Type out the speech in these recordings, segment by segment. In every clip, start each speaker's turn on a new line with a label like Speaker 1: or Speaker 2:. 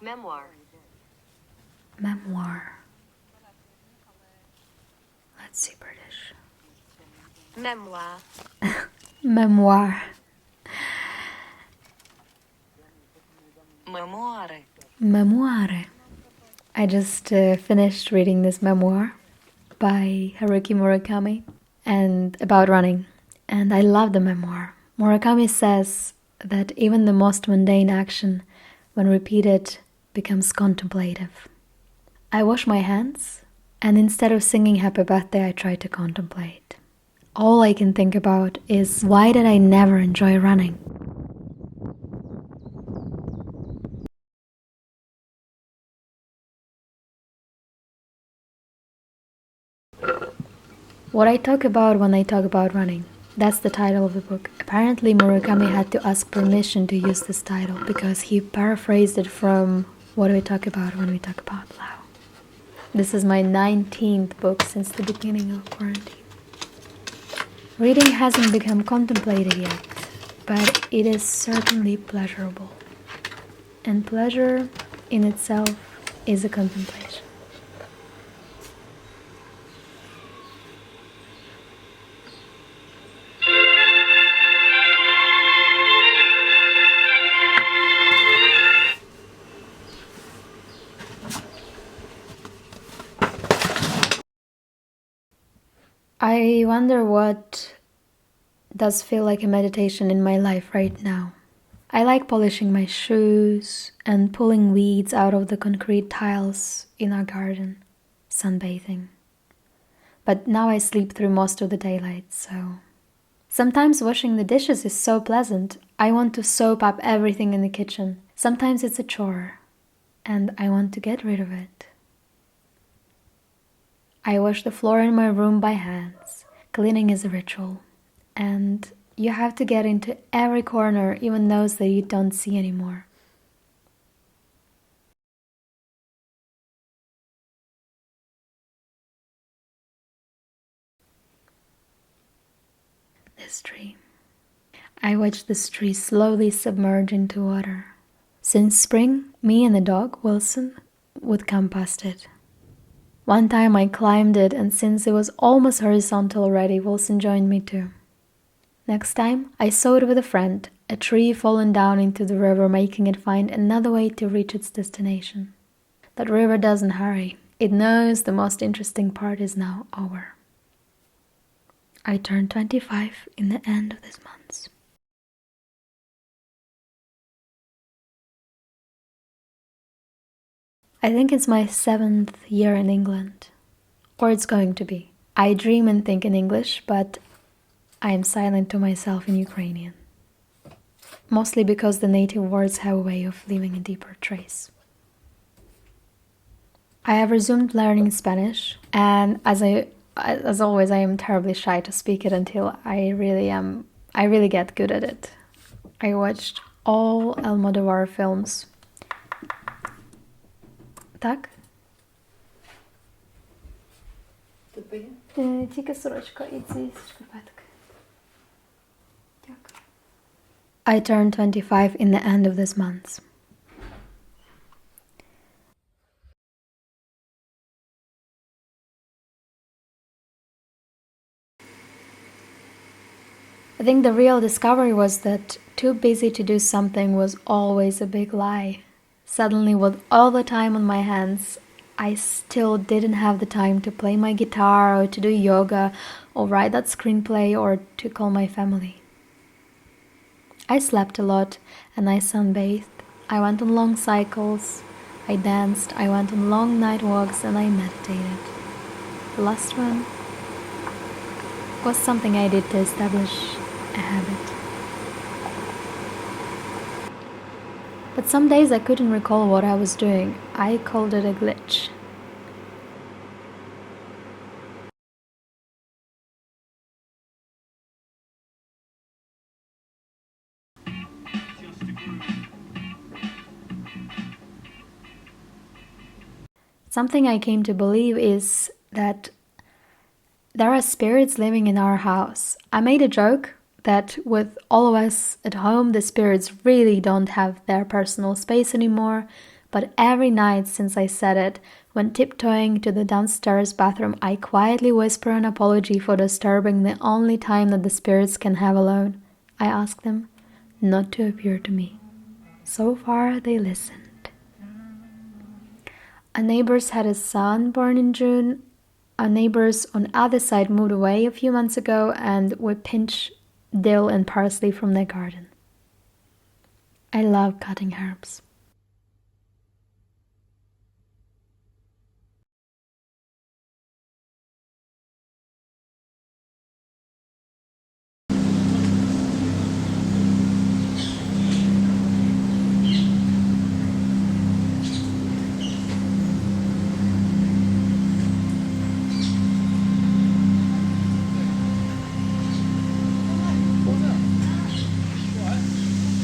Speaker 1: Memoir.
Speaker 2: Memoir. Let's see British.
Speaker 1: Memoir.
Speaker 2: Memoir.
Speaker 1: Memoire.
Speaker 2: Memoire. I just finished reading this memoir by Haruki Murakami and about running. And I love the memoir. Murakami says that even the most mundane action, when repeated, becomes contemplative. I wash my hands, and instead of singing happy birthday, I try to contemplate. All I can think about is, why did I never enjoy running? What I talk about when I talk about running. That's the title of the book. Apparently Murakami had to ask permission to use this title because he paraphrased it from What Do We Talk About When We Talk About Love. This is my 19th book since the beginning of quarantine. Reading hasn't become contemplative yet, but it is certainly pleasurable. And pleasure in itself is a contemplation. I wonder what does feel like a meditation in my life right now. I like polishing my shoes and pulling weeds out of the concrete tiles in our garden, sunbathing. But now I sleep through most of the daylight, so... Sometimes washing the dishes is so pleasant. I want to soap up everything in the kitchen. Sometimes it's a chore, and I want to get rid of it. I wash the floor in my room by hands. Cleaning is a ritual. And you have to get into every corner, even those that you don't see anymore. This tree. I watch this tree slowly submerge into water. Since spring, me and the dog, Wilson, would come past it. One time I climbed it, and since it was almost horizontal already, Wilson joined me too. Next time, I saw it with a friend, a tree fallen down into the river, making it find another way to reach its destination. That river doesn't hurry. It knows the most interesting part is now over. I turned 25 in the end of this month. I think it's my 7th year in England, or it's going to be. I dream and think in English, but I am silent to myself in Ukrainian. Mostly because the native words have a way of leaving a deeper trace. I have resumed learning Spanish, and as always, I am terribly shy to speak it until I really get good at it. I watched all Almodovar films. Так? Тільки сорочка і ці шкарпетки. Дякую. I turned 25 in the end of this month. I think the real discovery was that too busy to do something was always a big lie. Suddenly, with all the time on my hands, I still didn't have the time to play my guitar or to do yoga or write that screenplay or to call my family. I slept a lot and I sunbathed. I went on long cycles. I danced. I went on long night walks and I meditated. The last one was something I did to establish a habit. But some days I couldn't recall what I was doing. I called it a glitch. Something I came to believe is that there are spirits living in our house. I made a joke that with all of us at home, the spirits really don't have their personal space anymore, But every night since I said it, when tiptoeing to the downstairs bathroom, I quietly whisper an apology for disturbing the only time that the spirits can have alone. I ask them not to appear to me. So far, they listened. Our neighbors had a son born in June. Our neighbors on the other side moved away a few months ago, and we pinch dill and parsley from their garden. I love cutting herbs.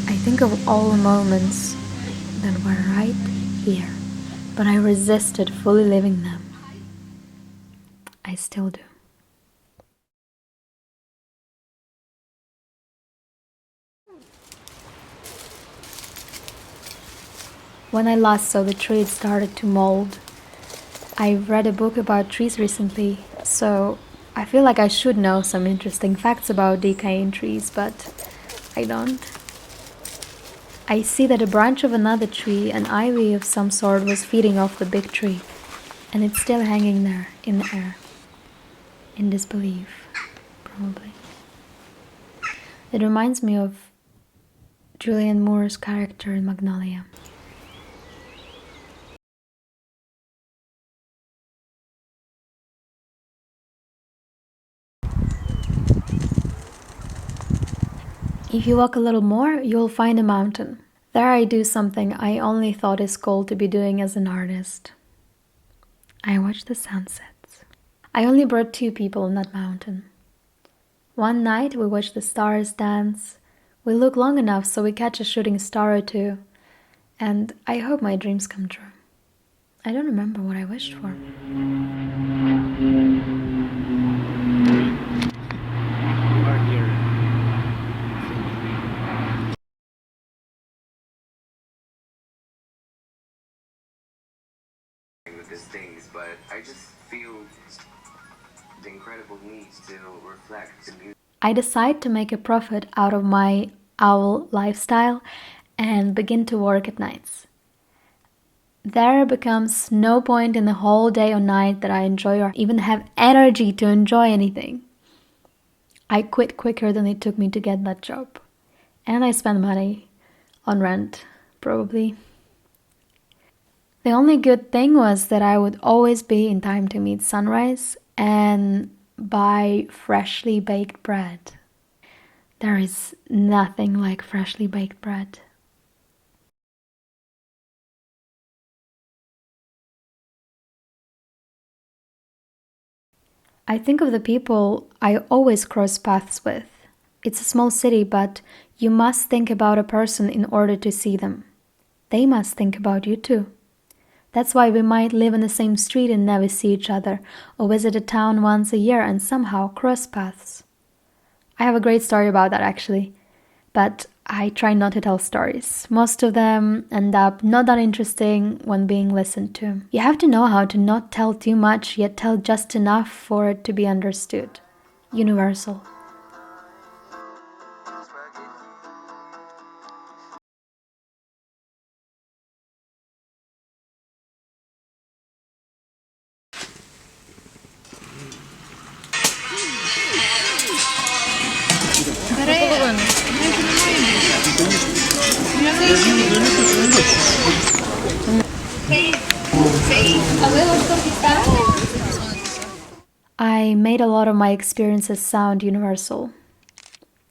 Speaker 2: I think of all the moments that were right here, but I resisted fully living them. I still do. When I last saw the tree, it started to mold. I read a book about trees recently, so I feel like I should know some interesting facts about decaying trees, but I don't. I see that a branch of another tree, an ivy of some sort, was feeding off the big tree, and it's still hanging there in the air. In disbelief, probably. It reminds me of Julianne Moore's character in Magnolia. If you walk a little more, you'll find a mountain. There I do something I only thought is cool to be doing as an artist. I watch the sunsets. I only brought 2 people on that mountain. One night we watch the stars dance. We look long enough so we catch a shooting star or 2. And I hope my dreams come true. I don't remember what I wished for.
Speaker 3: With these things, but I just feel the incredible need to reflect the music.
Speaker 2: I decide to make a profit out of my owl lifestyle and begin to work at nights. There becomes no point in the whole day or night that I enjoy or even have energy to enjoy anything. I quit quicker than it took me to get that job. And I spend money on rent, probably. The only good thing was that I would always be in time to meet sunrise and buy freshly baked bread. There is nothing like freshly baked bread. I think of the people I always cross paths with. It's a small city, but you must think about a person in order to see them. They must think about you too. That's why we might live in the same street and never see each other, or visit a town once a year and somehow cross paths. I have a great story about that actually, but I try not to tell stories. Most of them end up not that interesting when being listened to. You have to know how to not tell too much, yet tell just enough for it to be understood. Universal. I made a lot of my experiences sound universal.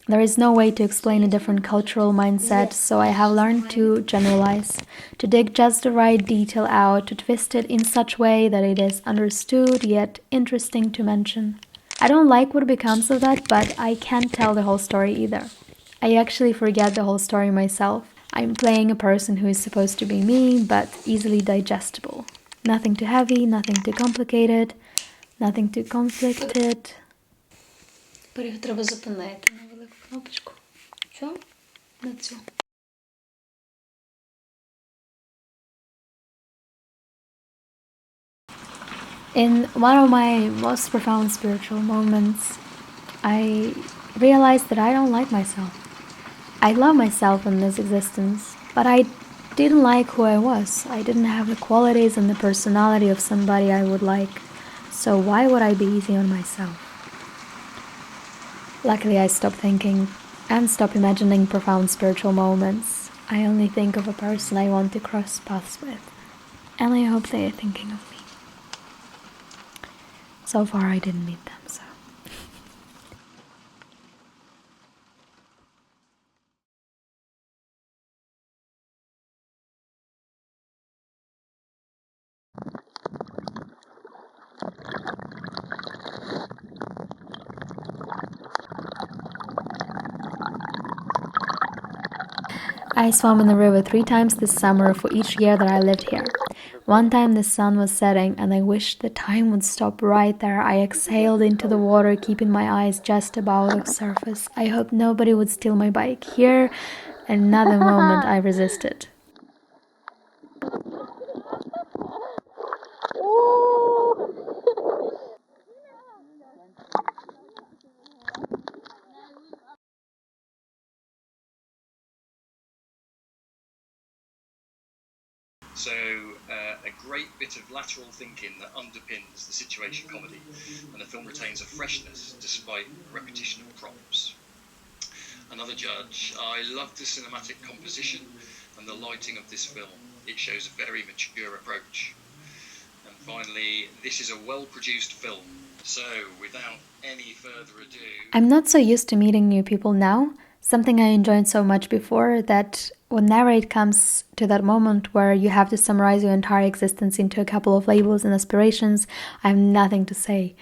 Speaker 2: There is no way to explain a different cultural mindset, so I have learned to generalize, to dig just the right detail out, to twist it in such way that it is understood yet interesting to mention. I don't like what becomes of that, but I can't tell the whole story either. I actually forget the whole story myself. I'm playing a person who is supposed to be me, but easily digestible. Nothing too heavy, nothing too complicated, nothing too conflicted.
Speaker 1: Тепер його треба зупинити на велику кнопочку.
Speaker 2: Що?
Speaker 1: На цю.
Speaker 2: In one of my most profound spiritual moments, I realized that I don't like myself. I love myself in this existence, but I didn't like who I was. I didn't have the qualities and the personality of somebody I would like. So why would I be easy on myself? Luckily, I stopped thinking and stopped imagining profound spiritual moments. I only think of a person I want to cross paths with, and I hope they are thinking of me. So far, I didn't meet them, so. I swam in the river 3 times this summer for each year that I lived here. One time the sun was setting and I wished the time would stop right there. I exhaled into the water, keeping my eyes just above the surface. I hoped nobody would steal my bike. Here, another moment I resisted.
Speaker 4: So a great bit of lateral thinking that underpins the situation comedy, and the film retains a freshness despite repetition of props. Another judge, I love the cinematic composition and the lighting of this film. It shows a very mature approach. And finally, this is a well-produced film. So without any further ado...
Speaker 2: I'm not so used to meeting new people now. Something I enjoyed so much before, that when narrate comes to that moment where you have to summarize your entire existence into a couple of labels and aspirations, I have nothing to say.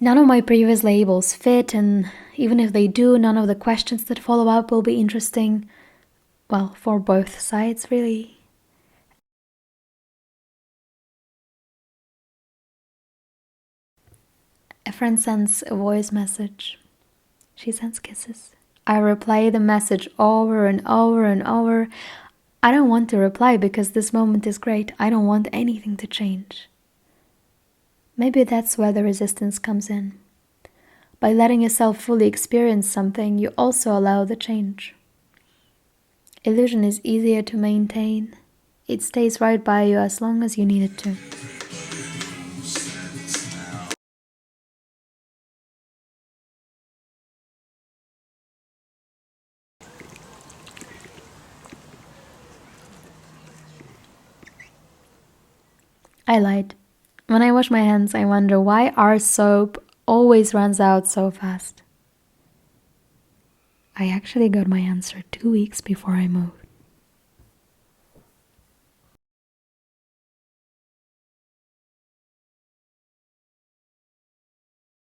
Speaker 2: None of my previous labels fit, and even if they do, none of the questions that follow up will be interesting. Well, for both sides, really. A friend sends a voice message. She sends kisses. I replay the message over and over and over. I don't want to reply because this moment is great. I don't want anything to change. Maybe that's where the resistance comes in. By letting yourself fully experience something, you also allow the change. Illusion is easier to maintain. It stays right by you as long as you need it to. I lied. When I wash my hands, I wonder why our soap always runs out so fast. I actually got my answer 2 weeks before I moved.